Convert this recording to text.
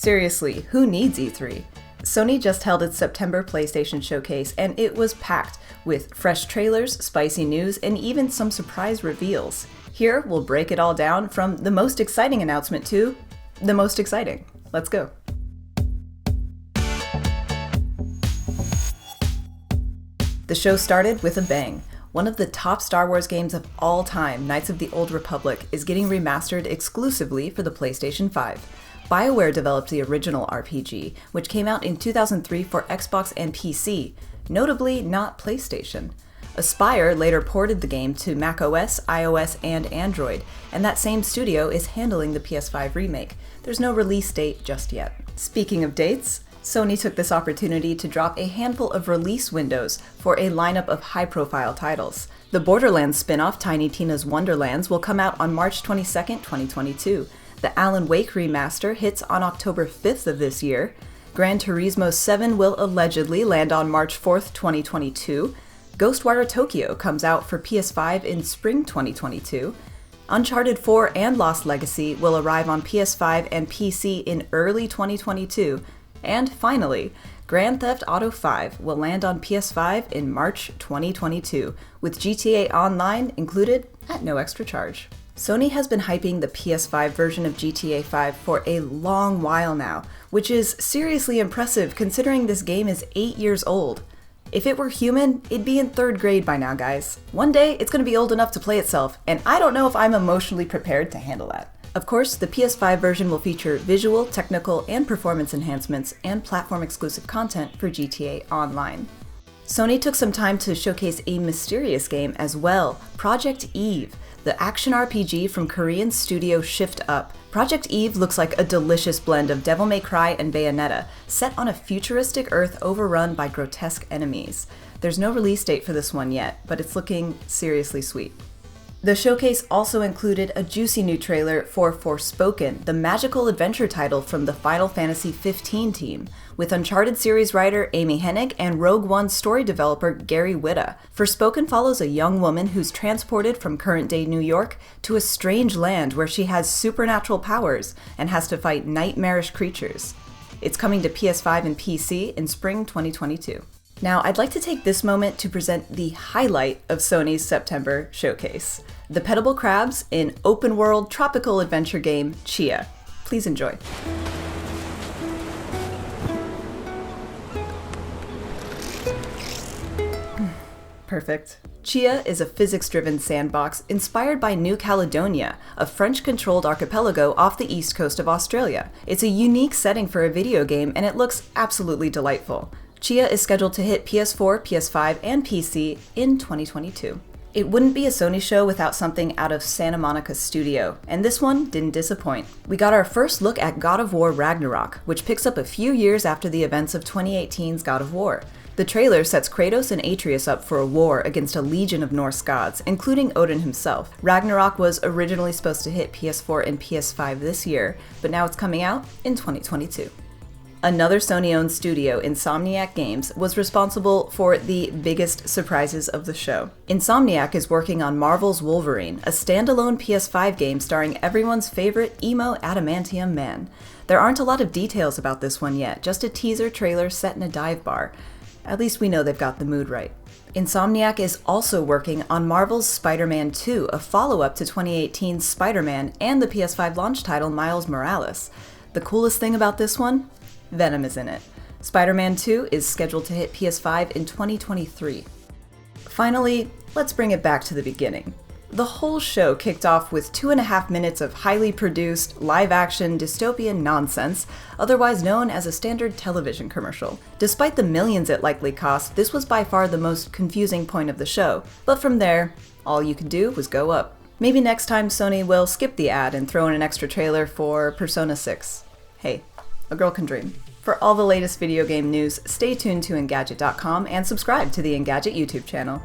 Seriously, who needs E3? Sony just held its September PlayStation showcase, and it was packed with fresh trailers, spicy news, and even some surprise reveals. Here, we'll break it all down from the most exciting announcement to the most exciting. Let's go. The show started with a bang. One of the top Star Wars games of all time, Knights of the Old Republic, is getting remastered exclusively for the PlayStation 5. BioWare developed the original RPG, which came out in 2003 for Xbox and PC, notably not PlayStation. Aspyr later ported the game to macOS, iOS, and Android, and that same studio is handling the PS5 remake. There's no release date just yet. Speaking of dates, Sony took this opportunity to drop a handful of release windows for a lineup of high-profile titles. The Borderlands spin-off Tiny Tina's Wonderlands will come out on March 22, 2022. The Alan Wake remaster hits on October 5th of this year. Gran Turismo 7 will allegedly land on March 4th, 2022. Ghostwire Tokyo comes out for PS5 in spring 2022. Uncharted 4 and Lost Legacy will arrive on PS5 and PC in early 2022. And finally, Grand Theft Auto 5 will land on PS5 in March 2022, with GTA Online included at no extra charge. Sony has been hyping the PS5 version of GTA 5 for a long while now, which is seriously impressive considering this game is 8 years old. If it were human, it'd be in 3rd grade by now, guys. One day, it's going to be old enough to play itself, and I don't know if I'm emotionally prepared to handle that. Of course, the PS5 version will feature visual, technical, and performance enhancements and platform-exclusive content for GTA Online. Sony took some time to showcase a mysterious game as well, Project Eve, the action RPG from Korean studio Shift Up. Project Eve looks like a delicious blend of Devil May Cry and Bayonetta, set on a futuristic Earth overrun by grotesque enemies. There's no release date for this one yet, but it's looking seriously sweet. The showcase also included a juicy new trailer for Forspoken, the magical adventure title from the Final Fantasy XV team, with Uncharted series writer Amy Hennig and Rogue One story developer Gary Whitta. Forspoken follows a young woman who's transported from current-day New York to a strange land where she has supernatural powers and has to fight nightmarish creatures. It's coming to PS5 and PC in spring 2022. Now, I'd like to take this moment to present the highlight of Sony's September showcase, the Petable Crabs in open-world tropical adventure game Chia. Please enjoy. Perfect. Chia is a physics-driven sandbox inspired by New Caledonia, a French-controlled archipelago off the east coast of Australia. It's a unique setting for a video game, and it looks absolutely delightful. Chia is scheduled to hit PS4, PS5, and PC in 2022. It wouldn't be a Sony show without something out of Santa Monica's studio, and this one didn't disappoint. We got our first look at God of War Ragnarok, which picks up a few years after the events of 2018's God of War. The trailer sets Kratos and Atreus up for a war against a legion of Norse gods, including Odin himself. Ragnarok was originally supposed to hit PS4 and PS5 this year, but now it's coming out in 2022. Another Sony-owned studio, Insomniac Games, was responsible for the biggest surprises of the show. Insomniac is working on Marvel's Wolverine, a standalone PS5 game starring everyone's favorite emo adamantium man. There aren't a lot of details about this one yet, just a teaser trailer set in a dive bar. At least we know they've got the mood right. Insomniac is also working on Marvel's Spider-Man 2, a follow-up to 2018's Spider-Man and the PS5 launch title Miles Morales. The coolest thing about this one? Venom is in it. Spider-Man 2 is scheduled to hit PS5 in 2023. Finally, let's bring it back to the beginning. The whole show kicked off with 2.5 minutes of highly produced, live-action, dystopian nonsense, otherwise known as a standard television commercial. Despite the millions it likely cost, this was by far the most confusing point of the show, but from there, all you could do was go up. Maybe next time Sony will skip the ad and throw in an extra trailer for Persona 6. Hey, a girl can dream. For all the latest video game news, stay tuned to Engadget.com and subscribe to the Engadget YouTube channel.